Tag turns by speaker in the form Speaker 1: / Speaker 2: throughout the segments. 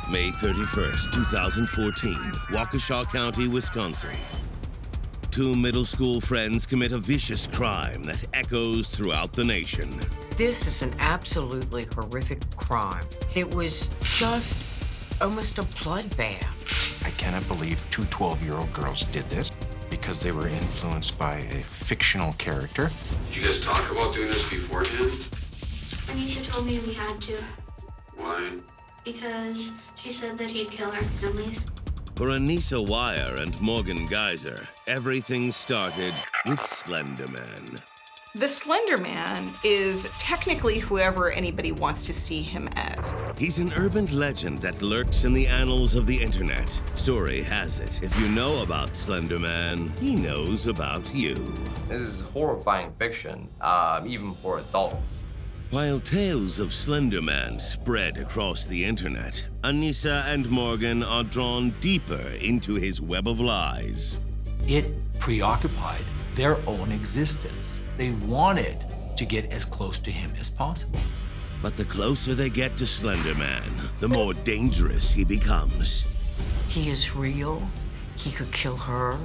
Speaker 1: May 31st, 2014, Waukesha County, Wisconsin. Two middle school friends commit a vicious crime that echoes throughout the nation.
Speaker 2: This is an absolutely horrific crime. It was just almost a bloodbath.
Speaker 3: I cannot believe two 12-year-old girls did this because they were influenced by a fictional character.
Speaker 4: Did you guys talk about doing this beforehand?
Speaker 5: Anissa told me we had to.
Speaker 4: Why?
Speaker 5: Because she said that he'd kill our families.
Speaker 1: For Anissa Weier and Morgan Geyser, everything started with Slender Man.
Speaker 6: The Slender Man is technically whoever anybody wants to see him as.
Speaker 1: He's an urban legend that lurks in the annals of the internet. Story has it, if you know about Slender Man, he knows about you.
Speaker 7: This is horrifying fiction, even for adults.
Speaker 1: While tales of Slender Man spread across the internet, Anissa and Morgan are drawn deeper into his web of lies.
Speaker 8: It preoccupied their own existence. They wanted to get as close to him as possible.
Speaker 1: But the closer they get to Slender Man, the more dangerous he becomes.
Speaker 2: He is real. He could kill her.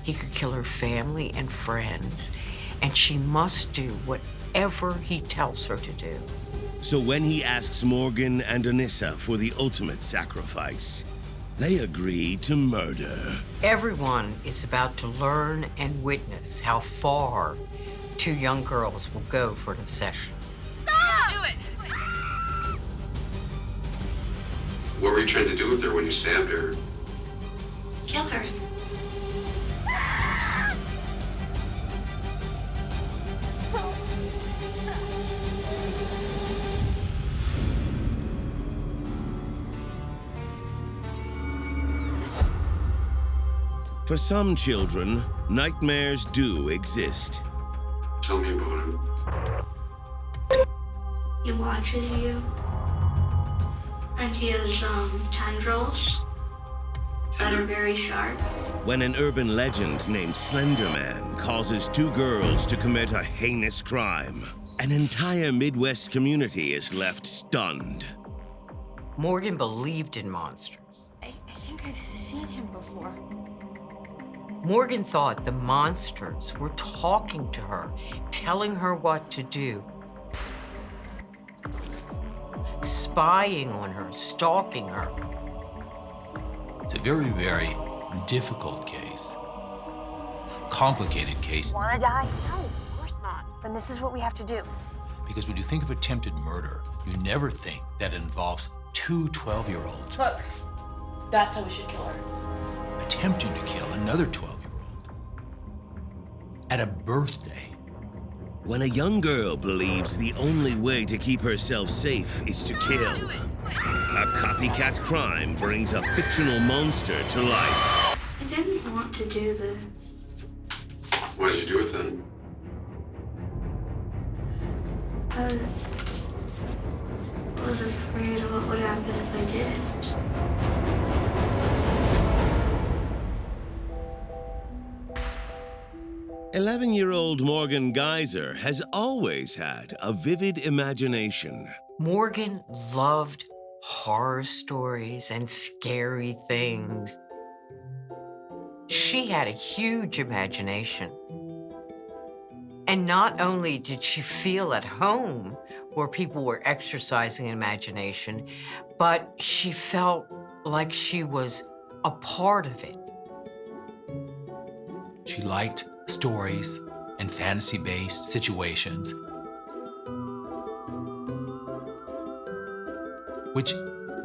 Speaker 2: He could kill her family and friends. And she must do whatever he tells her to do.
Speaker 1: So when he asks Morgan and Anissa for the ultimate sacrifice, they agree to murder.
Speaker 2: Everyone is about to learn and witness how far two young girls will go for an obsession.
Speaker 5: Stop! Do it!
Speaker 4: What were you trying to do with her when you stabbed her?
Speaker 5: Kill her.
Speaker 1: For some children, nightmares do exist.
Speaker 4: Tell me about him.
Speaker 5: He watches you. And he has, tendrils that are very sharp.
Speaker 1: When an urban legend named Slender Man causes two girls to commit a heinous crime, an entire Midwest community is left stunned.
Speaker 2: Morgan believed in monsters.
Speaker 5: I think I've seen him before.
Speaker 2: Morgan thought the monsters were talking to her, telling her what to do. Spying on her, stalking her.
Speaker 8: It's a very, very difficult case. Complicated case.
Speaker 9: Wanna die? No, of course not. Then this is what we have to do.
Speaker 8: Because when you think of attempted murder, you never think that it involves two 12-year-olds
Speaker 10: Look, that's how we should kill her.
Speaker 8: attempting to kill another 12-year-old at a birthday.
Speaker 1: When a young girl believes the only way to keep herself safe is to kill, a copycat crime brings a fictional monster to life.
Speaker 5: I didn't want to do this.
Speaker 4: Why did you do it then?
Speaker 5: I was afraid of what would happen if I didn't.
Speaker 1: 11-year-old Morgan Geyser has always had a vivid imagination.
Speaker 2: Morgan loved horror stories and scary things. She had a huge imagination. And not only did she feel at home where people were exercising imagination, but she felt like she was a part of it.
Speaker 8: She liked stories and fantasy-based situations, which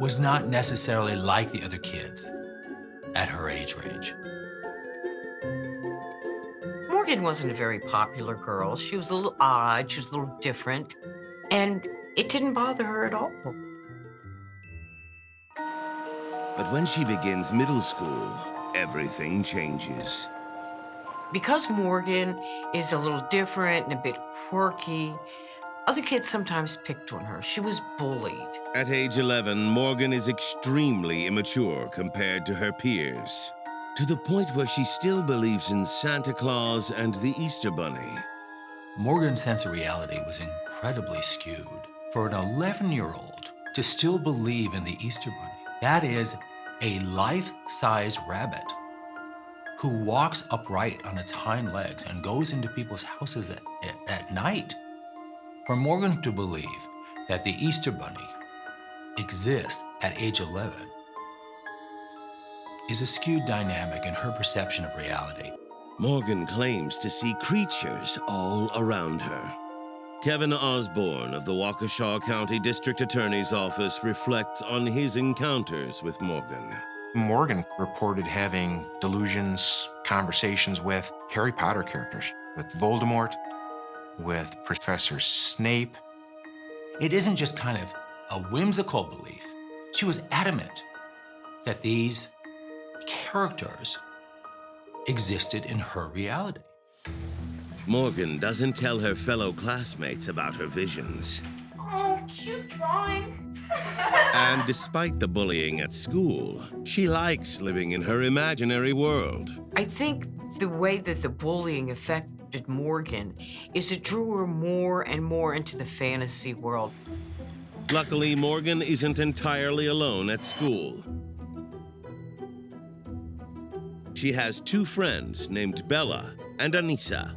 Speaker 8: was not necessarily like the other kids at her age range.
Speaker 2: Morgan wasn't a very popular girl. She was a little odd, she was a little different, and it didn't bother her at all.
Speaker 1: But when she begins middle school, everything changes.
Speaker 2: Because Morgan is a little different and a bit quirky, other kids sometimes picked on her. She was bullied.
Speaker 1: At age 11, Morgan is extremely immature compared to her peers, to the point where she still believes in Santa Claus and the Easter Bunny.
Speaker 8: Morgan's sense of reality was incredibly skewed. For an 11-year-old to still believe in the Easter Bunny That is a life-size rabbit who walks upright on its hind legs and goes into people's houses at night. For Morgan to believe that the Easter Bunny exists at age 11 is a skewed dynamic in her perception of reality.
Speaker 1: Morgan claims to see creatures all around her. Kevin Osborne of the Waukesha County District Attorney's Office reflects on his encounters with Morgan.
Speaker 3: Morgan reported having delusions, conversations with Harry Potter characters, with Voldemort, with Professor Snape.
Speaker 8: It isn't just kind of a whimsical belief. She was adamant that these characters existed in her reality.
Speaker 1: Morgan doesn't tell her fellow classmates about her visions.
Speaker 10: Oh, cute drawing.
Speaker 1: And despite the bullying at school, she likes living in her imaginary world.
Speaker 2: I think the way that the bullying affected Morgan is it drew her more and more into the fantasy world.
Speaker 1: Luckily, Morgan isn't entirely alone at school. She has two friends named Bella and Anissa.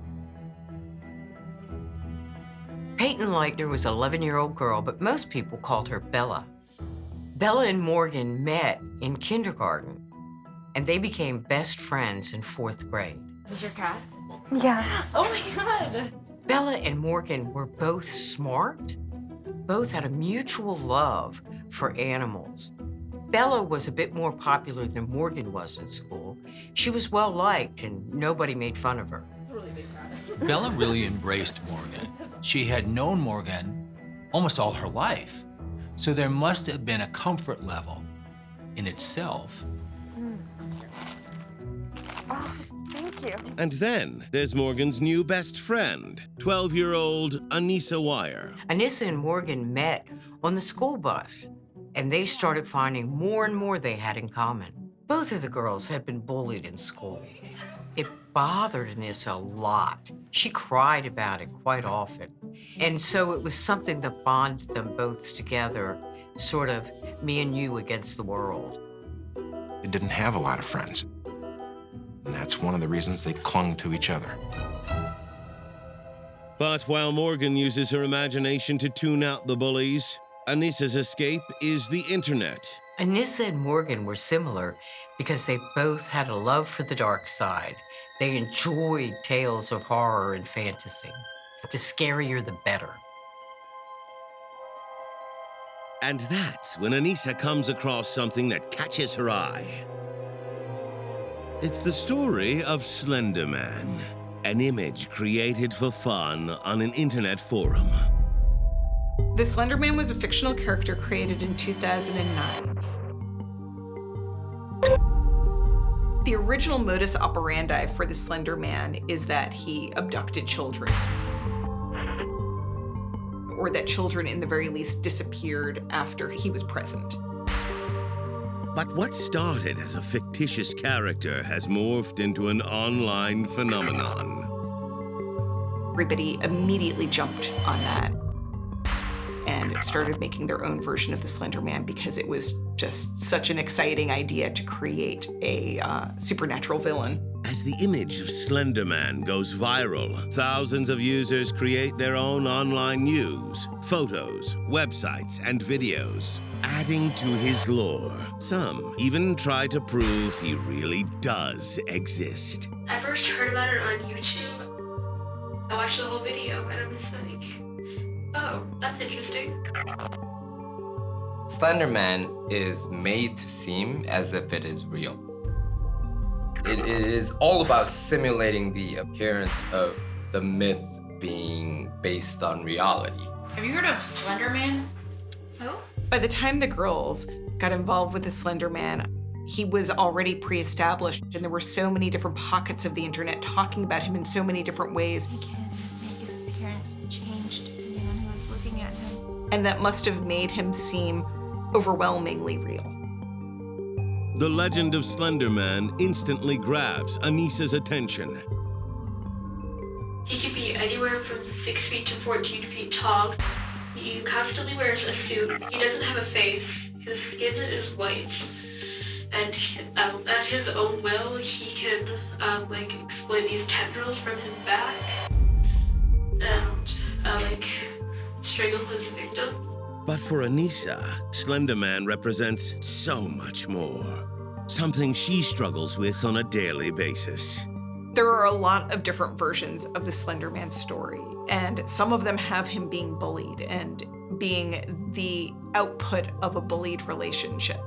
Speaker 2: Payton Leutner was an 11-year-old girl, but most people called her Bella. Bella and Morgan met in kindergarten, and they became best friends in 4th grade.
Speaker 10: Is this your cat?
Speaker 9: Yeah.
Speaker 10: Oh my God.
Speaker 2: Bella and Morgan were both smart, both had a mutual love for animals. Bella was a bit more popular than Morgan was in school. She was well-liked, and nobody made fun of her.
Speaker 10: It's a really big cat.
Speaker 8: Bella really embraced Morgan. She had known Morgan almost all her life, so there must have been a comfort level in itself.
Speaker 9: Oh, thank you.
Speaker 1: And then there's Morgan's new best friend, 12-year-old Anissa Weier.
Speaker 2: Anissa and Morgan met on the school bus, and they started finding more and more they had in common. Both of the girls had been bullied in school. It bothered Anissa a lot. She cried about it quite often. And so it was something that bonded them both together, sort of me and you against the world.
Speaker 3: They didn't have a lot of friends. And that's one of the reasons they clung to each other.
Speaker 1: But while Morgan uses her imagination to tune out the bullies, Anissa's escape is the internet.
Speaker 2: Anissa and Morgan were similar because they both had a love for the dark side. They enjoyed tales of horror and fantasy. The scarier, the better.
Speaker 1: And that's when Anissa comes across something that catches her eye. It's the story of Slender Man, an image created for fun on an internet forum.
Speaker 6: The Slender Man was a fictional character created in 2009. The original modus operandi for the Slender Man is that he abducted children, or that children, in the very least, disappeared after he was present.
Speaker 1: But what started as a fictitious character has morphed into an online phenomenon.
Speaker 6: Everybody immediately jumped on that and started making their own version of the Slender Man because it was just such an exciting idea to create a supernatural villain.
Speaker 1: As the image of Slender Man goes viral, thousands of users create their own online news, photos, websites, and videos, adding to his lore. Some even try to prove he really does exist.
Speaker 5: I first heard about it on YouTube. I watched the whole video and I was like, oh, that's interesting.
Speaker 7: Slender Man is made to seem as if it is real. It is all about simulating the appearance of the myth being based on reality.
Speaker 10: Have you heard of Slender Man? Who?
Speaker 6: By the time the girls got involved with the Slender Man, he was already pre-established, and there were so many different pockets of the internet talking about him in so many different ways.
Speaker 9: He can make his appearance change depending on who's looking at him.
Speaker 6: And that must have made him seem overwhelmingly real.
Speaker 1: The legend of Slender Man instantly grabs Anissa's attention.
Speaker 5: He could be anywhere from 6 feet to 14 feet tall. He constantly wears a suit. He doesn't have a face. His skin isn't as white. And at his own will, he can exploit these tendrils from his back and strangle his victim.
Speaker 1: But for Anissa, Slender Man represents so much more. Something she struggles with on a daily basis.
Speaker 6: There are a lot of different versions of the Slender Man story, and some of them have him being bullied and being the output of a bullied relationship.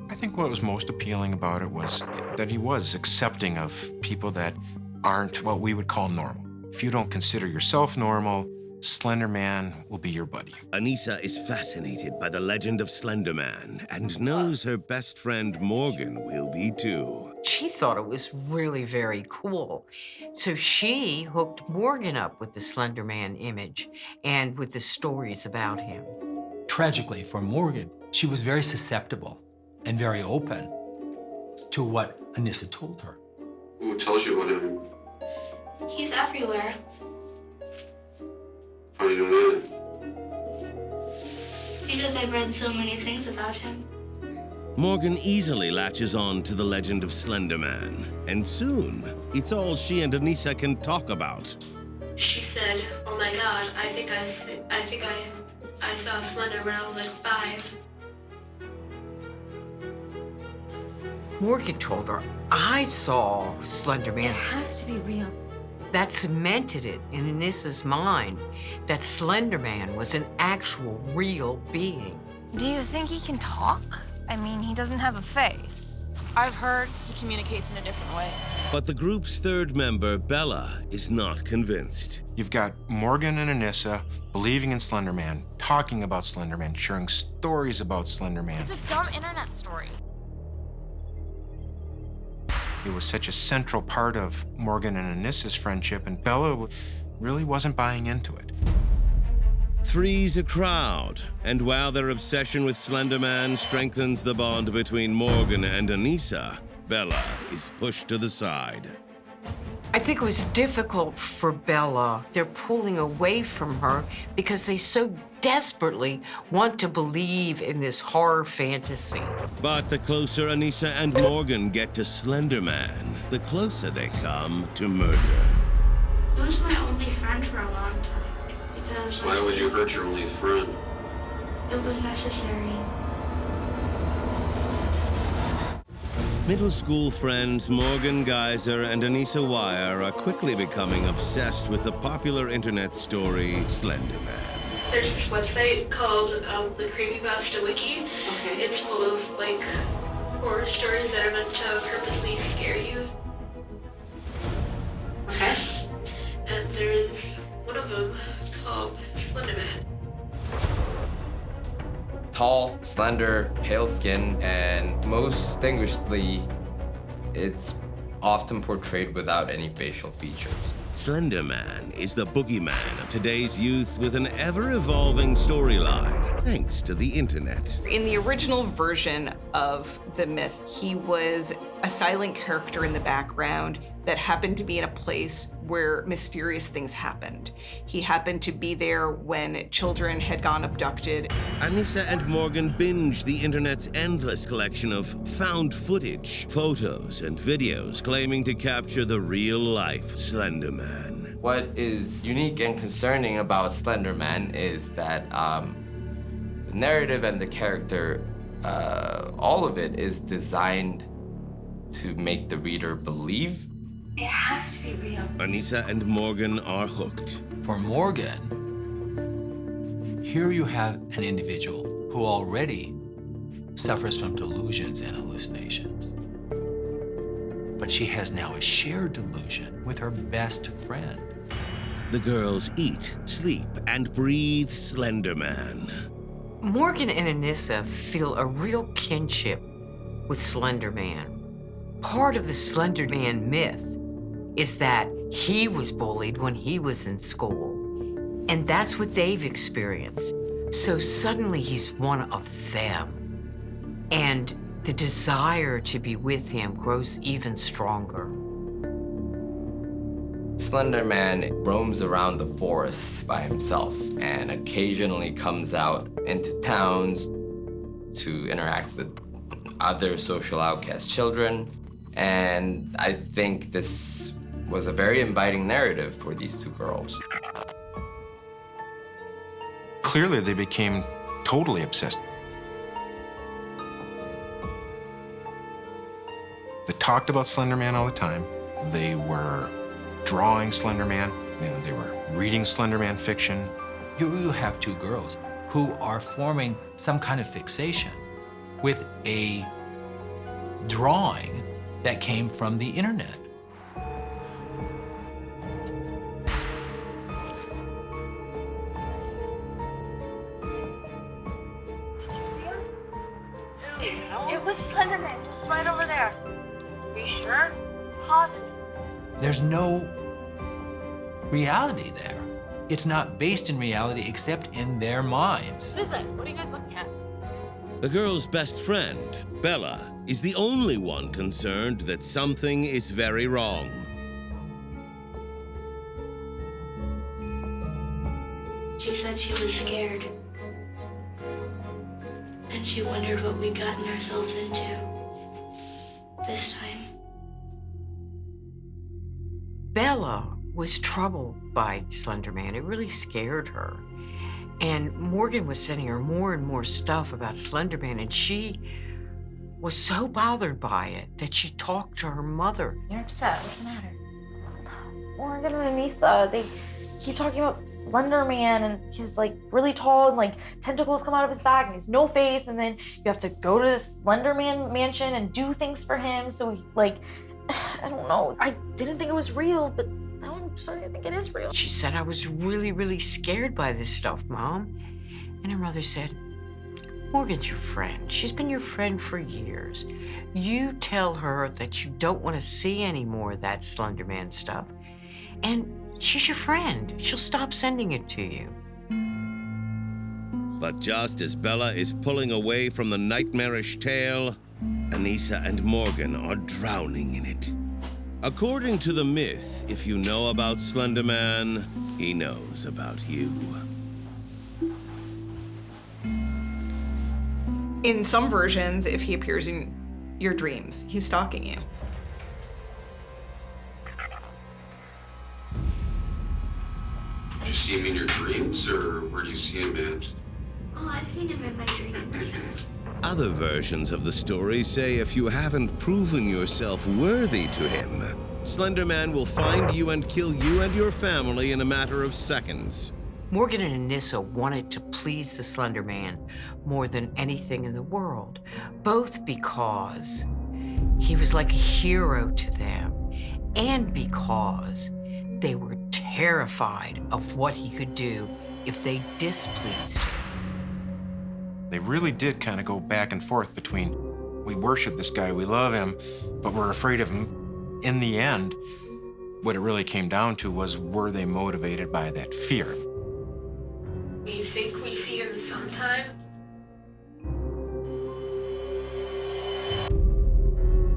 Speaker 3: I think what was most appealing about it was that he was accepting of people that aren't what we would call normal. If you don't consider yourself normal, Slender Man will be your buddy.
Speaker 1: Anissa is fascinated by the legend of Slender Man and knows her best friend Morgan will be too.
Speaker 2: She thought it was really very cool. So she hooked Morgan up with the Slender Man image and with the stories about him.
Speaker 8: Tragically for Morgan, she was very susceptible and very open to what Anissa told her.
Speaker 4: Who tells you about him?
Speaker 5: He's everywhere.
Speaker 4: How do you know that?
Speaker 5: Because I've read so many things about him.
Speaker 1: Morgan easily latches on to the legend of Slender Man, and soon it's all she and Anissa can talk about.
Speaker 5: She said, "Oh my God, I think I saw Slender when I was like 5."
Speaker 2: Morgan told her, I saw Slender Man.
Speaker 9: It has to be real.
Speaker 2: That cemented it in Anissa's mind that Slender Man was an actual, real being.
Speaker 10: Do you think he can talk? I mean, he doesn't have a face. I've heard he communicates in a different way.
Speaker 1: But the group's third member, Bella, is not convinced.
Speaker 3: You've got Morgan and Anissa believing in Slender Man, talking about Slender Man, sharing stories about Slender Man.
Speaker 10: It's a dumb internet story.
Speaker 3: It was such a central part of Morgan and Anissa's friendship, and Bella really wasn't buying into it.
Speaker 1: Three's a crowd, and while their obsession with Slender Man strengthens the bond between Morgan and Anissa, Bella is pushed to the side.
Speaker 2: I think it was difficult for Bella. They're pulling away from her because they so desperately want to believe in this horror fantasy.
Speaker 1: But the closer Anissa and Morgan get to Slender Man, the closer they come to murder.
Speaker 5: He was my only friend for a long time. Because
Speaker 4: Why would you hurt your only friend?
Speaker 5: it was necessary.
Speaker 1: Middle school friends Morgan, Geyser, and Anissa Weier are quickly becoming obsessed with the popular internet story Slender Man.
Speaker 5: There's this website called the Creepypasta Wiki.
Speaker 2: Okay.
Speaker 5: It's full of horror stories that are meant to purposely scare you.
Speaker 2: Okay.
Speaker 5: And there's one of them called Slender Man.
Speaker 7: Tall, slender, pale skin, and most distinguishedly, it's often portrayed without any facial features.
Speaker 1: Slender Man is the boogeyman of today's youth with an ever-evolving storyline, thanks to the internet.
Speaker 6: In the original version of the myth, he was a silent character in the background that happened to be in a place where mysterious things happened. He happened to be there when children had gone abducted.
Speaker 1: Anissa and Morgan binge the internet's endless collection of found footage, photos, and videos claiming to capture the real-life Slender Man.
Speaker 7: What is unique and concerning about Slender Man is that the narrative and the character, all of it is designed to make the reader believe.
Speaker 9: It has to be real.
Speaker 1: Anissa and Morgan are hooked.
Speaker 8: For Morgan, here you have an individual who already suffers from delusions and hallucinations. But she has now a shared delusion with her best friend.
Speaker 1: The girls eat, sleep, and breathe Slender Man.
Speaker 2: Morgan and Anissa feel a real kinship with Slender Man. Part of the Slender Man myth is that he was bullied when he was in school, and that's what they've experienced. So suddenly he's one of them, and the desire to be with him grows even stronger.
Speaker 7: Slender Man roams around the forest by himself and occasionally comes out into towns to interact with other social outcast children. And I think this was a very inviting narrative for these two girls.
Speaker 3: Clearly, they became totally obsessed. They talked about Slender Man all the time. They were drawing Slender Man, and they were reading Slender Man fiction.
Speaker 8: Here you have two girls who are forming some kind of fixation with a drawing that came from the internet.
Speaker 10: Did you see him? It was Slender Man, just right over there. Are you sure? Positive.
Speaker 8: There's no reality there. It's not based in reality except in their minds.
Speaker 10: What is this? What are you guys looking at?
Speaker 1: The girl's best friend, Bella, is the only one concerned that something is very wrong.
Speaker 5: She said she was scared. And she wondered what we'd gotten ourselves into this time.
Speaker 2: Bella was troubled by Slender Man. It really scared her. And Morgan was sending her more and more stuff about Slender Man, and she was so bothered by it that she talked to her mother.
Speaker 9: You're upset. What's the matter?
Speaker 10: Morgan and Anissa, they keep talking about Slender Man, and he's like really tall and like tentacles come out of his back and he's no face, and then you have to go to this Slender Man mansion and do things for him. So he, like, I don't know. I didn't think it was real, but now I'm starting to think it is real.
Speaker 2: She said, I was really, really scared by this stuff, Mom. And her mother said, Morgan's your friend. She's been your friend for years. You tell her that you don't want to see any more of that Slender Man stuff, and she's your friend. She'll stop sending it to you.
Speaker 1: But just as Bella is pulling away from the nightmarish tale, Anissa and Morgan are drowning in it. According to the myth, if you know about Slender Man, he knows about you.
Speaker 6: In some versions, if he appears in your dreams, he's stalking you.
Speaker 4: You see him in your dreams, or where do you see him at?
Speaker 5: Oh, I've seen him in my dreams.
Speaker 1: Other versions of the story say if you haven't proven yourself worthy to him, Slender Man will find you and kill you and your family in a matter of seconds.
Speaker 2: Morgan and Anissa wanted to please the Slender Man more than anything in the world, both because he was like a hero to them and because they were terrified of what he could do if they displeased him.
Speaker 3: They really did kind of go back and forth between, we worship this guy, we love him, but we're afraid of him. In the end, what it really came down to was, were they motivated by that fear?
Speaker 5: We think we see him sometimes.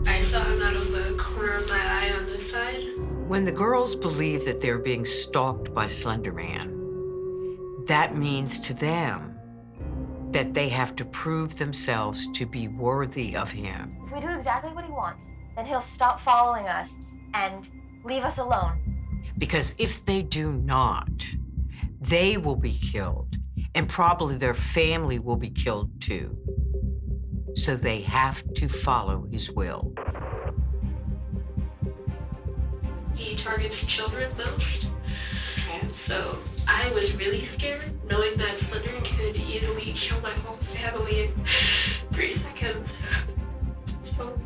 Speaker 5: I saw him out of the corner of my eye on this side.
Speaker 2: When the girls believe that they're being stalked by Slender Man, that means to them that they have to prove themselves to be worthy of him.
Speaker 10: If we do exactly what he wants, then he'll stop following us and leave us alone.
Speaker 2: Because if they do not, they will be killed, and probably their family will be killed too. So they have to follow his will.
Speaker 5: He targets children most. And so I was really scared, knowing that Slender could easily kill my whole family in 3 seconds. So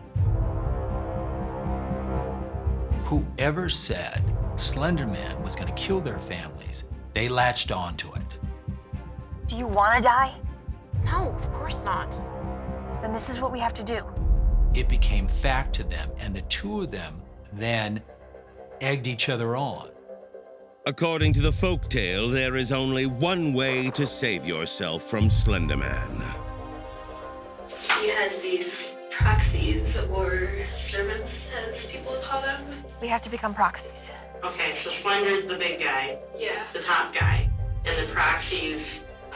Speaker 8: Whoever said Slender Man was going to kill their families, they latched on to it.
Speaker 10: Do you want to die? No, of course not. Then this is what we have to do.
Speaker 8: It became fact to them, and the two of them then egged each other on.
Speaker 1: According to the folktale, there is only one way to save yourself from Slender Man.
Speaker 5: he has these proxies or servants, as people call them.
Speaker 10: We have to become proxies.
Speaker 5: Okay, so Slender's the big guy. Yeah. The top guy. And the proxies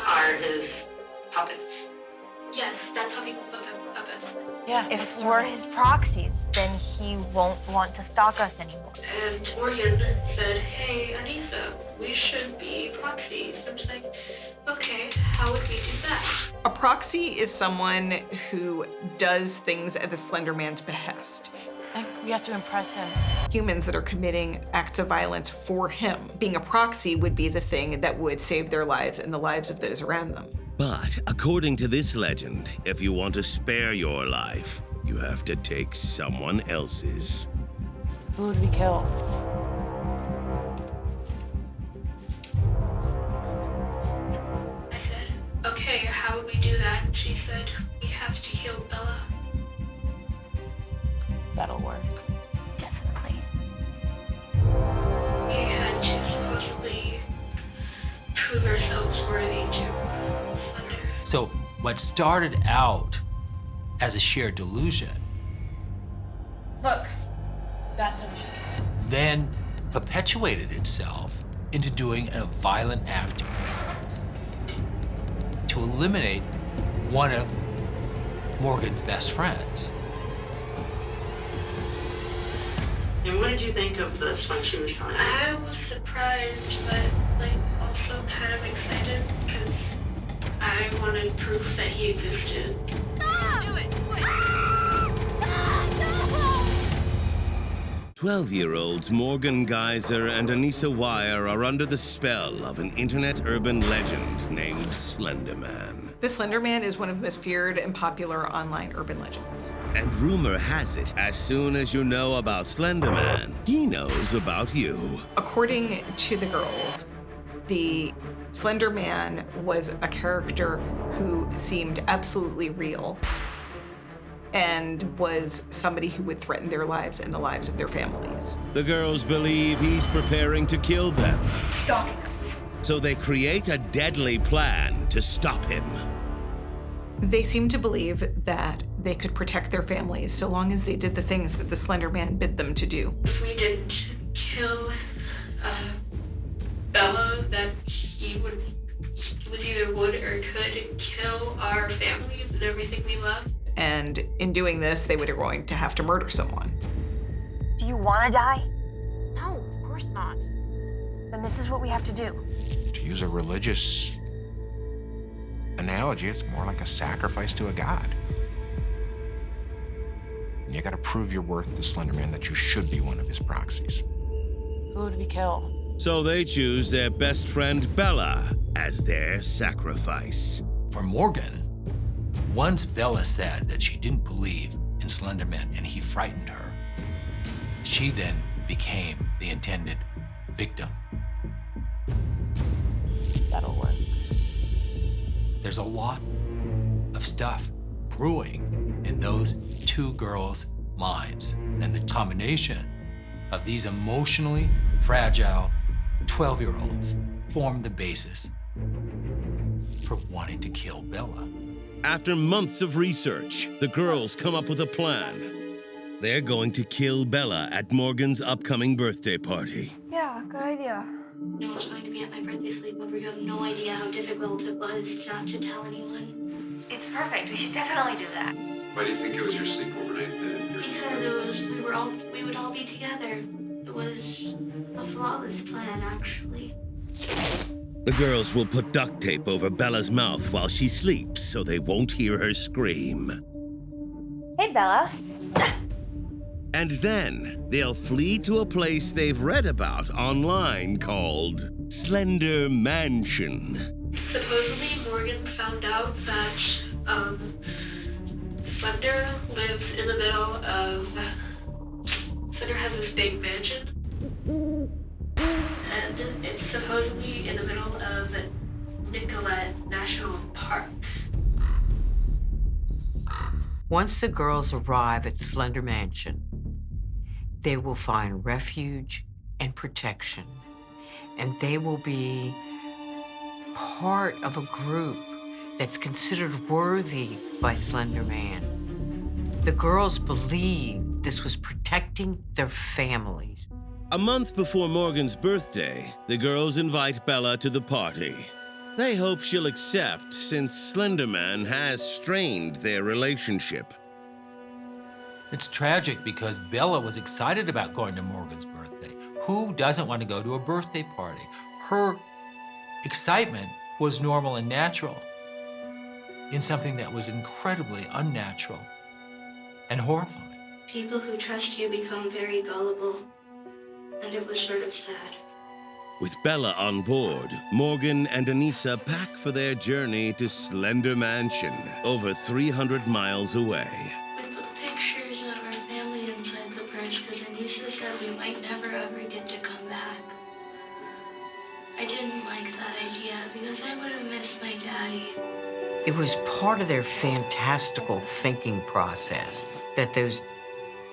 Speaker 5: are his puppets. Yes, that's how people book us.
Speaker 9: Yeah. If we're his proxies, then he won't want to stalk us anymore.
Speaker 5: And Morgan said, hey, Anissa, we should be proxies. I was like, okay, how would we do that?
Speaker 6: A proxy is someone who does things at the Slender Man's behest.
Speaker 9: And we have to impress him.
Speaker 6: Humans that are committing acts of violence for him. Being a proxy would be the thing that would save their lives and the lives of those around them.
Speaker 1: But according to this legend, if you want to spare your life, you have to take someone else's.
Speaker 9: Who would we kill?
Speaker 5: I said, okay, how would we do that? She said, we have to kill Bella.
Speaker 9: That'll work.
Speaker 10: Definitely.
Speaker 5: We had to supposedly prove ourselves worthy to Slender.
Speaker 8: So what started out as a shared delusion
Speaker 9: Look, that's what we should
Speaker 8: then perpetuated itself into doing a violent act to eliminate one of Morgan's best friends.
Speaker 5: And what did you think of this when she was telling? I was surprised, but also kind of excited because I wanted proof that he existed. Do it!
Speaker 1: 12-year-olds Morgan, Geyser and Anissa Weier are under the spell of an internet urban legend named Slender Man.
Speaker 6: The Slender Man is one of the most feared and popular online urban legends.
Speaker 1: And rumor has it, as soon as you know about Slender Man, he knows about you.
Speaker 6: According to the girls, the Slender Man was a character who seemed absolutely real and was somebody who would threaten their lives and the lives of their families.
Speaker 1: The girls believe he's preparing to kill them.
Speaker 9: Stalking us.
Speaker 1: So they create a deadly plan to stop him.
Speaker 6: They seem to believe that they could protect their families so long as they did the things that the Slender Man bid them to do.
Speaker 5: If we didn't kill Bella, that he was either would or could kill our families and everything we love.
Speaker 6: And in doing this, they were going to have to murder someone.
Speaker 9: Do you want to die?
Speaker 10: No, of course not.
Speaker 9: Then this is what we have to do.
Speaker 3: To use a religious analogy, it's more like a sacrifice to a god. And you gotta prove your worth to Slender Man that you should be one of his proxies.
Speaker 9: Who would we kill?
Speaker 1: So they choose their best friend Bella as their sacrifice.
Speaker 8: For Morgan, once Bella said that she didn't believe in Slender Man and he frightened her, she then became the intended victim.
Speaker 9: That'll work.
Speaker 8: There's a lot of stuff brewing in those two girls' minds, and the combination of these emotionally fragile 12-year-olds form the basis for wanting to kill Bella.
Speaker 1: After months of research, the girls come up with a plan. They're going to kill Bella at Morgan's upcoming birthday party.
Speaker 10: Yeah, good idea.
Speaker 5: No one's going to be at my birthday sleepover. You have no idea how difficult it was not to tell anyone.
Speaker 9: It's perfect. We should definitely do that.
Speaker 4: Why do you think it was your sleepover night then?
Speaker 5: Because we would all be together. It was a flawless plan, actually.
Speaker 1: The girls will put duct tape over Bella's mouth while she sleeps so they won't hear her scream.
Speaker 10: Hey, Bella.
Speaker 1: And then they'll flee to a place they've read about online called Slender Mansion.
Speaker 5: Supposedly, Morgan found out that Slender lives in the middle of... Slender has this big mansion. And it's supposedly in the middle of Nicollet National Park.
Speaker 2: Once the girls arrive at Slender Mansion, they will find refuge and protection, and they will be part of a group that's considered worthy by Slender Man. The girls believe this was protecting their families.
Speaker 1: A month before Morgan's birthday, the girls invite Bella to the party. They hope she'll accept since Slender Man has strained their relationship.
Speaker 8: It's tragic because Bella was excited about going to Morgan's birthday. Who doesn't want to go to a birthday party? Her excitement was normal and natural in something that was incredibly unnatural and horrifying.
Speaker 5: People who trust you become very gullible, and it was sort of sad.
Speaker 1: With Bella on board, Morgan and Anissa pack for their journey to Slender Mansion, over 300 miles away.
Speaker 5: We put pictures of our family inside the purse because Anissa said we might never ever get to come back. I didn't like that idea because I would have missed my daddy.
Speaker 2: It was part of their fantastical thinking process that those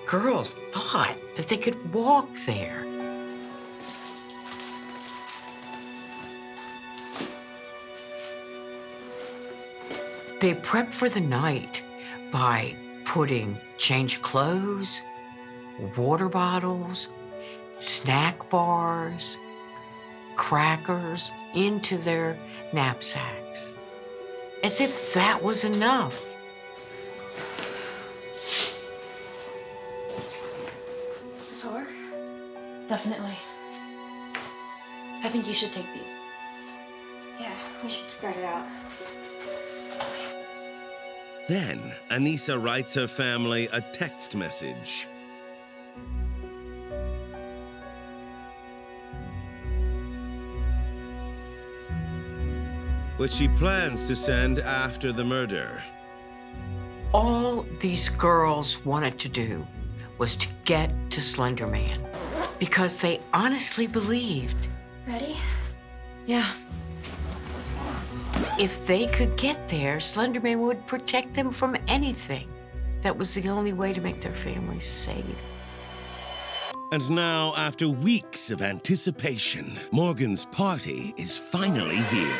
Speaker 2: girls thought that they could walk there. They prepped for the night by putting changed clothes, water bottles, snack bars, crackers into their knapsacks, as if that was enough.
Speaker 10: This'll work? Definitely. I think you should take these.
Speaker 9: Yeah, we should spread it out.
Speaker 1: Then, Anissa writes her family a text message. Which she plans to send after the murder.
Speaker 2: All these girls wanted to do was to get to Slender Man because they honestly believed
Speaker 9: Ready?
Speaker 10: Yeah.
Speaker 2: if they could get there, Slender Man would protect them from anything. That was the only way to make their families safe.
Speaker 1: And now, after weeks of anticipation, Morgan's party is finally here.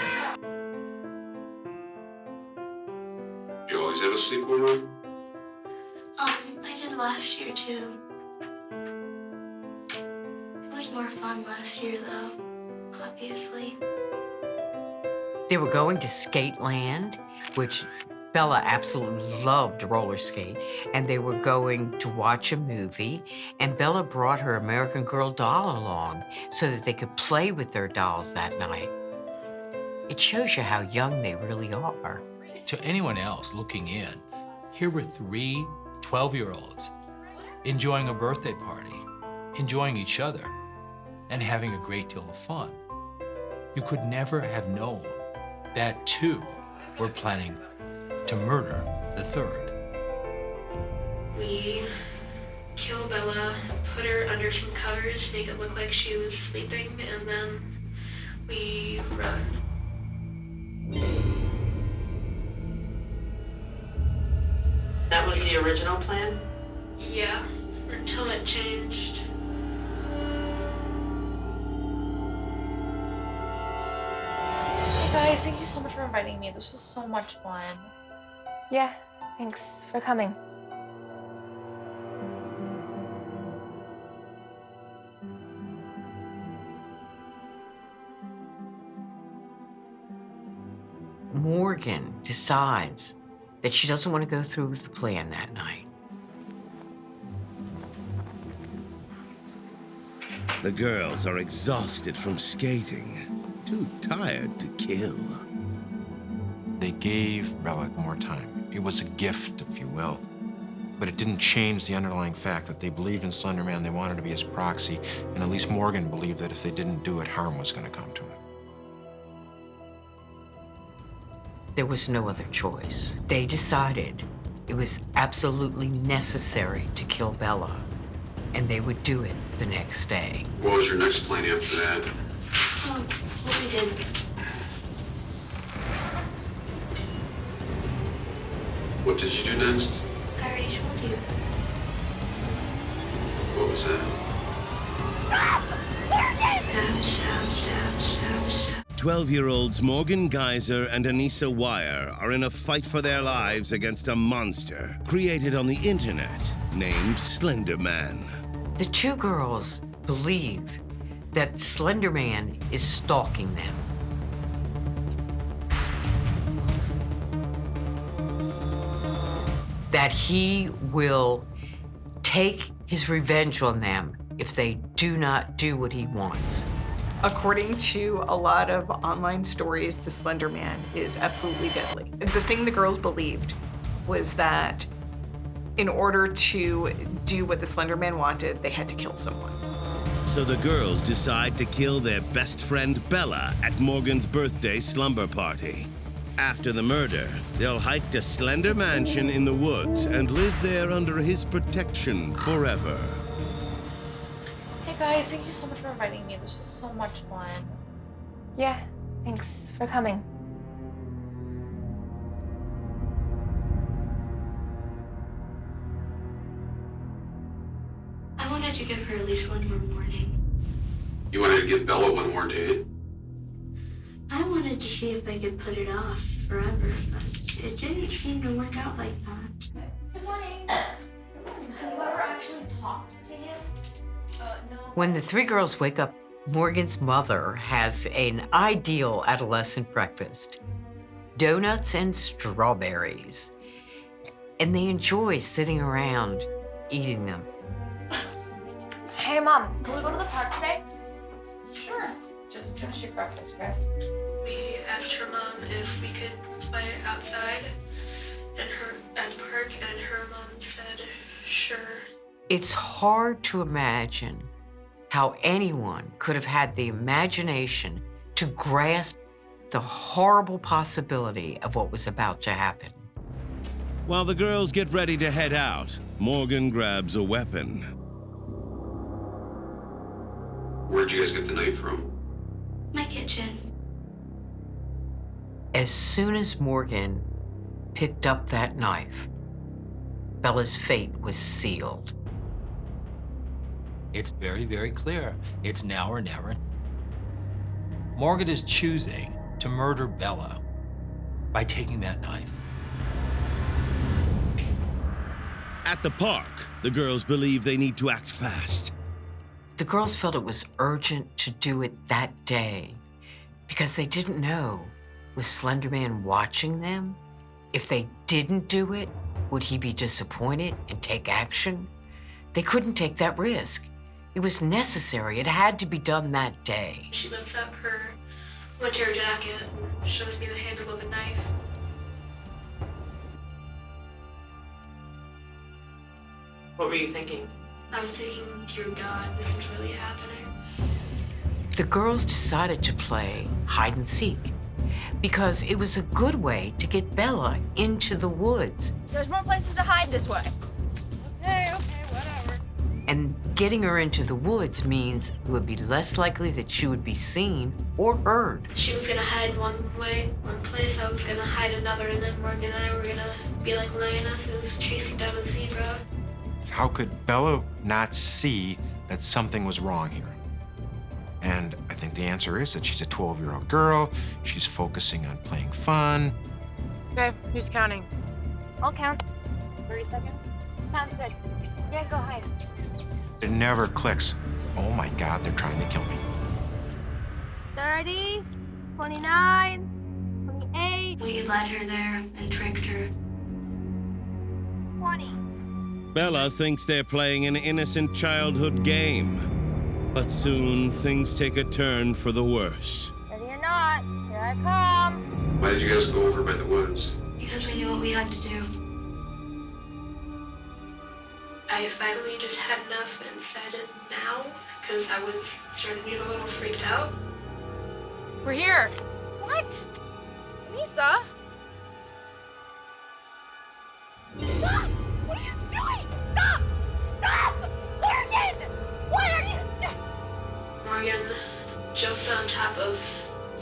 Speaker 4: You always have a sleepover night?
Speaker 5: I did last year too. It was more fun last year though, obviously.
Speaker 2: They were going to Skateland, which Bella absolutely loved roller skate, and they were going to watch a movie, and Bella brought her American Girl doll along so that they could play with their dolls that night. It shows you how young they really are.
Speaker 8: To anyone else looking in, here were three 12-year-olds enjoying a birthday party, enjoying each other, and having a great deal of fun. You could never have known that two were planning to murder the third.
Speaker 5: We kill Bella, put her under some covers, make it look like she was sleeping, and then we run.
Speaker 11: That was the original plan?
Speaker 5: Yeah, until it changed.
Speaker 10: Hey guys, thank you so much for inviting me. This was so much fun.
Speaker 9: Yeah, thanks for coming.
Speaker 2: Morgan decides that she doesn't want to go through with the plan that night.
Speaker 1: The girls are exhausted from skating, too tired to kill.
Speaker 3: They gave Bella more time. It was a gift, if you will. But it didn't change the underlying fact that they believed in Slender Man, they wanted to be his proxy, and at least Morgan believed that if they didn't do it, harm was going to come to him.
Speaker 2: There was no other choice. They decided it was absolutely necessary to kill Bella, and they would do it the next day.
Speaker 4: What was your next plan after that?
Speaker 5: What we did.
Speaker 4: What did you do next?
Speaker 5: I already told you.
Speaker 4: What was that?
Speaker 5: Stab, stab, stab, stab, stab.
Speaker 1: 12-year-olds Morgan Geyser and Anissa Weier are in a fight for their lives against a monster created on the internet named Slender Man.
Speaker 2: The two girls believe that Slender Man is stalking them. that he will take his revenge on them if they do not do what he wants.
Speaker 6: According to a lot of online stories, the Slender Man is absolutely deadly. The thing the girls believed was that in order to do what the Slender Man wanted, they had to kill someone.
Speaker 1: So the girls decide to kill their best friend Bella at Morgan's birthday slumber party. After the murder, they'll hike to Slender Mansion in the woods and live there under his protection forever.
Speaker 10: Hey guys, thank you so much for inviting me. This was so much fun.
Speaker 9: Yeah, thanks for coming.
Speaker 5: I wanted to give her at least one more warning.
Speaker 4: You wanted to give Bella one more date?
Speaker 5: I wanted to see if I could put it off forever, but it didn't seem to work out like that.
Speaker 10: Good morning. Have you ever actually talked to him? No.
Speaker 2: When the three girls wake up, Morgan's mother has an ideal adolescent breakfast. Donuts and strawberries. And they enjoy sitting around eating them.
Speaker 10: Hey Mom, can we go to the park today? Sure. Just finish your breakfast, okay?
Speaker 5: We asked her mom if we could play outside at the park, and her mom said, sure.
Speaker 2: It's hard to imagine how anyone could have had the imagination to grasp the horrible possibility of what was about to happen.
Speaker 1: While the girls get ready to head out, Morgan grabs a weapon.
Speaker 4: Where'd you guys get the knife from?
Speaker 5: My kitchen.
Speaker 2: As soon as Morgan picked up that knife, Bella's fate was sealed.
Speaker 8: It's very, very clear. It's now or never. Morgan is choosing to murder Bella by taking that knife.
Speaker 1: At the park, the girls believe they need to act fast.
Speaker 2: The girls felt it was urgent to do it that day because they didn't know, was Slender Man watching them? If they didn't do it, would he be disappointed and take action? They couldn't take that risk. It was necessary. It had to be done that day.
Speaker 5: She lifts up her winter jacket and shows me the handle of a knife.
Speaker 11: What were you thinking?
Speaker 5: I was thinking, dear God, this is really happening.
Speaker 2: The girls decided to play hide and seek because it was a good way to get Bella into the woods.
Speaker 9: There's more places to hide this way.
Speaker 10: Okay, whatever.
Speaker 2: And getting her into the woods means it would be less likely that she would be seen or heard.
Speaker 5: She was gonna hide one place, I was gonna hide another, and then Morgan and I were gonna be like lionesses chasing down a zebra.
Speaker 3: How could Bella not see that something was wrong here? And I think the answer is that she's a 12-year-old girl. She's focusing on playing fun.
Speaker 9: Okay, who's counting? I'll count. 30 seconds? Sounds good. Yeah, go hide.
Speaker 3: It never clicks. Oh my God, they're trying to kill me.
Speaker 9: 30, 29, 28.
Speaker 5: We led her there and tricked her.
Speaker 9: 20.
Speaker 1: Bella thinks they're playing an innocent childhood game. But soon, things take a turn for the worse.
Speaker 9: Ready or not, here I come.
Speaker 4: Why did you guys go over by the woods?
Speaker 5: Because we knew what we had to do. I finally just had enough and said it now, because I was starting to get a little freaked out.
Speaker 9: We're here. What? Anissa? Stop! What are you doing? Stop! Stop! Morgan! What are you doing?
Speaker 5: Morgan jumped on top of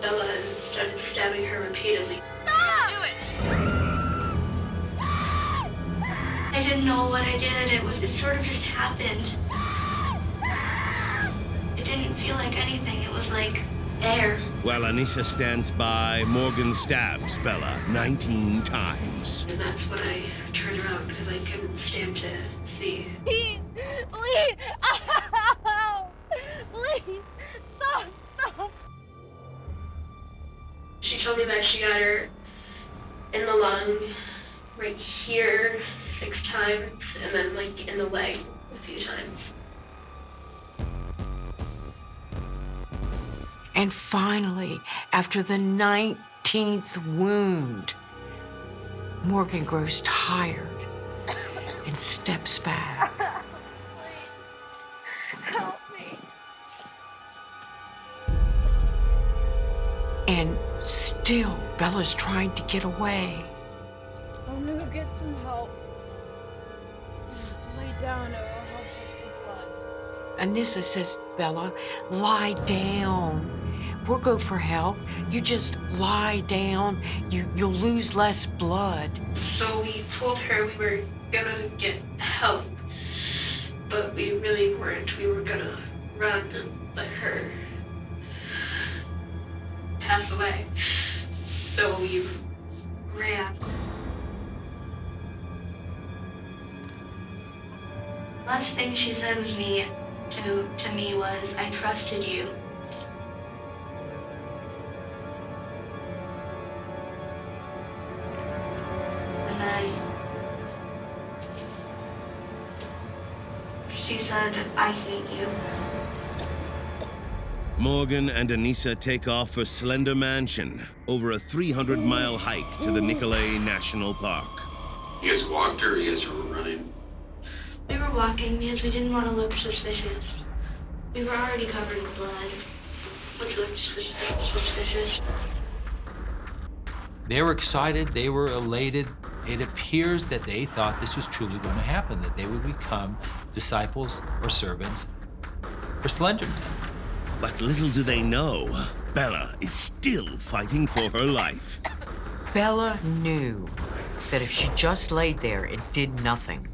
Speaker 5: Bella and started stabbing her repeatedly.
Speaker 9: Stop! Do it!
Speaker 5: I didn't know what I did. It sort of just happened. It didn't feel like anything. It was like air.
Speaker 1: While Anissa stands by, Morgan stabs Bella 19 times.
Speaker 5: And that's when I turned around because I couldn't stand to see.
Speaker 9: Please! Please! Ow! Please! Stop! Stop!
Speaker 5: She told me that she got her in the lung, right here, 6 times, and then like in the leg a few times.
Speaker 2: And finally, after the 19th wound, Morgan grows tired and steps back.
Speaker 9: Help me.
Speaker 2: And still, Bella's trying to get away.
Speaker 9: I'm gonna go get some help. Lay down, it will help with the blood.
Speaker 2: Anissa says, Bella, lie down. We'll go for help. You just lie down. You'll lose less blood.
Speaker 5: So we told her we were gonna get help, but we really weren't. We were gonna run and let her pass away. So we ran. Last thing she said to me was, "I trusted you." And then she said, "I hate you."
Speaker 1: Morgan and Anissa take off for Slender Mansion, over a 300-mile hike to the Nicolet National Park.
Speaker 4: You guys walked or you guys were running?
Speaker 5: We were walking because we didn't want to look suspicious. We were already covered in blood, which looked suspicious.
Speaker 8: They were excited, they were elated. It appears that they thought this was truly going to happen, that they would become disciples or servants for Slender Man.
Speaker 1: But little do they know, Bella is still fighting for her life.
Speaker 2: Bella knew that if she just laid there and did nothing,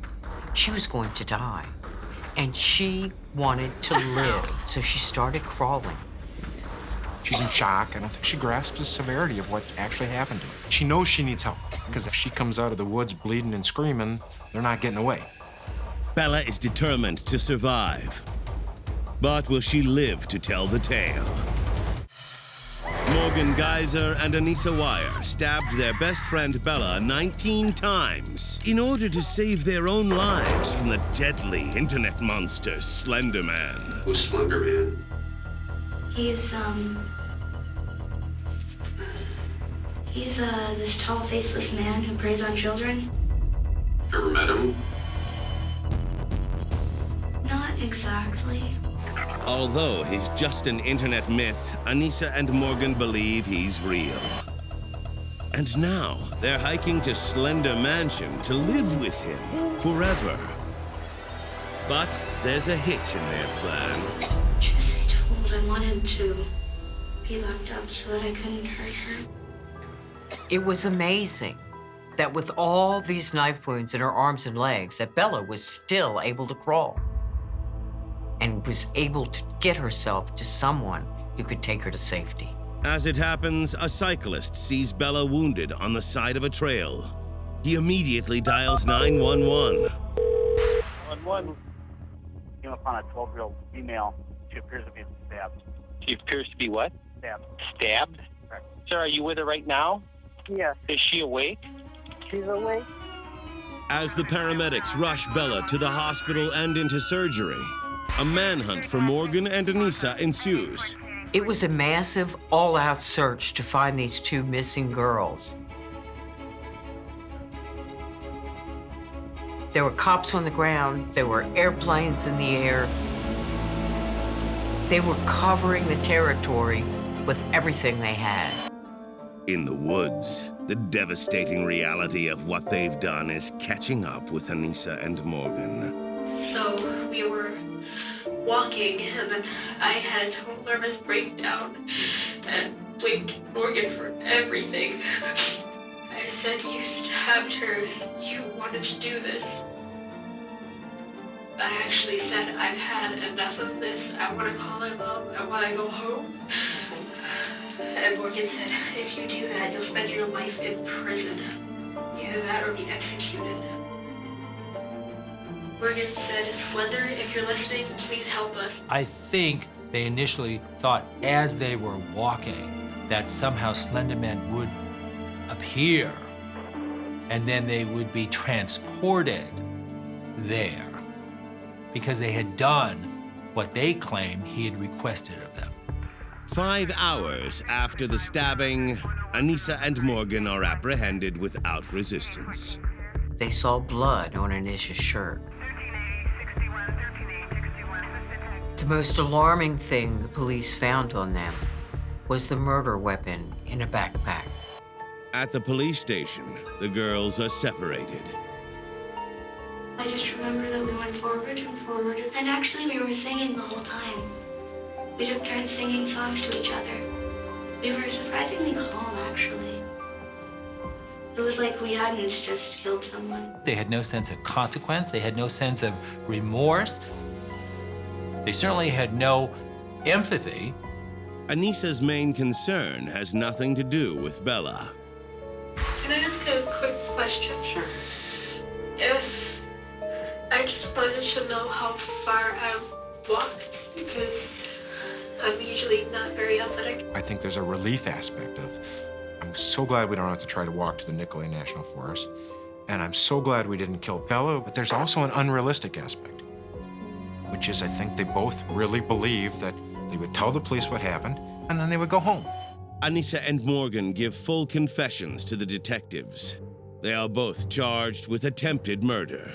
Speaker 2: she was going to die. And she wanted to live, so she started crawling.
Speaker 3: She's in shock. I don't think she grasps the severity of what's actually happened to her. She knows she needs help, because if she comes out of the woods bleeding and screaming, they're not getting away.
Speaker 1: Bella is determined to survive. But will she live to tell the tale? Morgan, Geyser and Anissa Weier stabbed their best friend Bella 19 times in order to save their own lives from the deadly internet monster Slender Man.
Speaker 4: Who's Slender Man?
Speaker 5: He's this tall, faceless man who preys on children.
Speaker 4: Ever met him?
Speaker 5: Not exactly.
Speaker 1: Although he's just an internet myth, Anissa and Morgan believe he's real. And now they're hiking to Slender Mansion to live with him forever. But there's a hitch in their plan.
Speaker 5: I wanted to be locked up so that I couldn't hurt her.
Speaker 2: It was amazing that with all these knife wounds in her arms and legs, that Bella was still able to crawl and was able to get herself to someone who could take her to safety.
Speaker 1: As it happens, a cyclist sees Bella wounded on the side of a trail. He immediately dials 911.
Speaker 12: 911 came upon a 12-year-old female. She appears to be stabbed.
Speaker 13: She appears to be what?
Speaker 12: Stabbed.
Speaker 13: Stabbed?
Speaker 12: Correct.
Speaker 13: Sir, are you with her right now?
Speaker 12: Yes.
Speaker 13: Is she awake?
Speaker 12: She's awake.
Speaker 1: As the paramedics rush Bella to the hospital and into surgery, a manhunt for Morgan and Anissa ensues.
Speaker 2: It was a massive, all-out search to find these two missing girls. There were cops on the ground, there were airplanes in the air. They were covering the territory with everything they had.
Speaker 1: In the woods, the devastating reality of what they've done is catching up with Anissa and Morgan.
Speaker 5: So we were walking, and then I had a total nervous breakdown and blamed Morgan for everything. I said, "You stabbed her. You wanted to do this." I actually said, "I've had enough of this. I want to call my mom. I want to go home." And Morgan said, "If you do that, you'll spend your life in prison. Either that or be executed." Morgan said, "Slender, if you're listening, please help us."
Speaker 8: I think they initially thought as they were walking that somehow Slender Man would appear and then they would be transported there because they had done what they claimed he had requested of them.
Speaker 1: 5 hours after the stabbing, Anissa and Morgan are apprehended without resistance.
Speaker 2: They saw blood on Anissa's shirt. The most alarming thing the police found on them was the murder weapon in a backpack.
Speaker 1: At the police station, the girls are separated.
Speaker 5: I just remember that we went forward and forward, and actually we were singing the whole time. We took turns singing songs to each other. We were surprisingly calm, actually. It was like we hadn't just killed someone.
Speaker 8: They had no sense of consequence. They had no sense of remorse. They certainly had no empathy.
Speaker 1: Anissa's main concern has nothing to do with Bella.
Speaker 5: Can I ask a quick question? Sure. If I just wanted to know how far I walked, because I'm usually not very athletic.
Speaker 3: I think there's a relief aspect of, I'm so glad we don't have to try to walk to the Nicolet National Forest, and I'm so glad we didn't kill Bella, but there's also an unrealistic aspect, which is I think they both really believe that they would tell the police what happened, and then they would go home.
Speaker 1: Anissa and Morgan give full confessions to the detectives. They are both charged with attempted murder.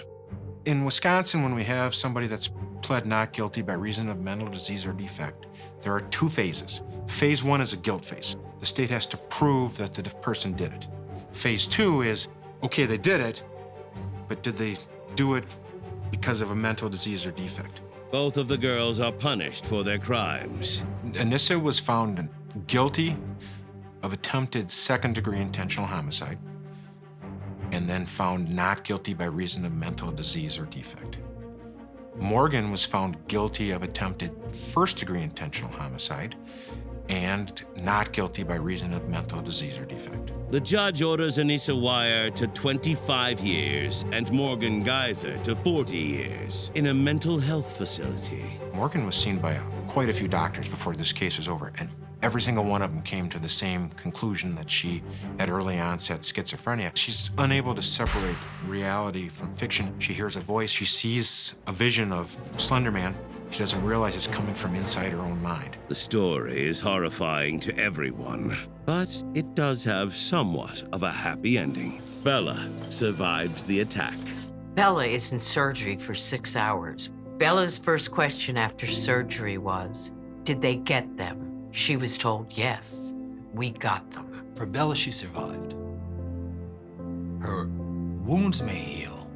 Speaker 3: In Wisconsin, when we have somebody that's pled not guilty by reason of mental disease or defect, there are 2 phases. Phase 1 is a guilt phase. The state has to prove that the person did it. Phase 2 is, okay, they did it, but did they do it because of a mental disease or defect?
Speaker 1: Both of the girls are punished for their crimes.
Speaker 3: Anissa was found guilty of attempted second-degree intentional homicide, and then found not guilty by reason of mental disease or defect. Morgan was found guilty of attempted first-degree intentional homicide and not guilty by reason of mental disease or defect.
Speaker 1: The judge orders Anissa Weier to 25 years and Morgan Geyser to 40 years in a mental health facility.
Speaker 3: Morgan was seen by quite a few doctors before this case was over, and every single one of them came to the same conclusion, that she had early onset schizophrenia. She's unable to separate reality from fiction. She hears a voice, she sees a vision of Slender Man. She doesn't realize it's coming from inside her own mind.
Speaker 1: The story is horrifying to everyone, but it does have somewhat of a happy ending. Bella survives the attack.
Speaker 2: Bella is in surgery for 6 hours. Bella's first question after surgery was, did they get them? She was told, yes, we got them.
Speaker 8: For Bella, she survived. Her wounds may heal,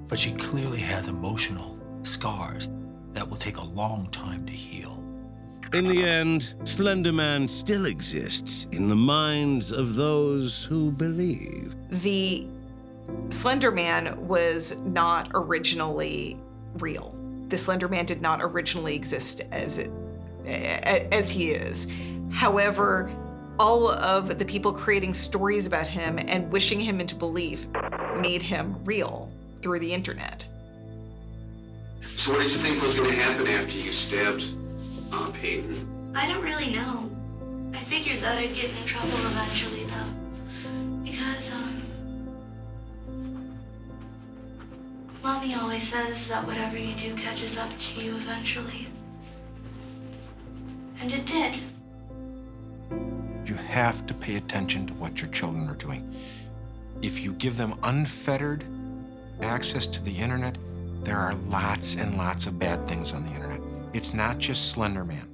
Speaker 8: but she clearly has emotional scars that will take a long time to heal.
Speaker 1: In the end, Slender Man still exists in the minds of those who believe.
Speaker 6: The Slender Man was not originally real. The Slender Man did not originally exist as he is. However, all of the people creating stories about him and wishing him into belief made him real through the internet.
Speaker 4: So what did you think was going to happen after you stabbed Payton?
Speaker 5: I don't really know. I figured that I'd get in trouble eventually, though. Because, Mommy always says that whatever you do catches up to you eventually. And it did.
Speaker 3: You have to pay attention to what your children are doing. If you give them unfettered access to the internet, there are lots and lots of bad things on the internet. It's not just Slender Man.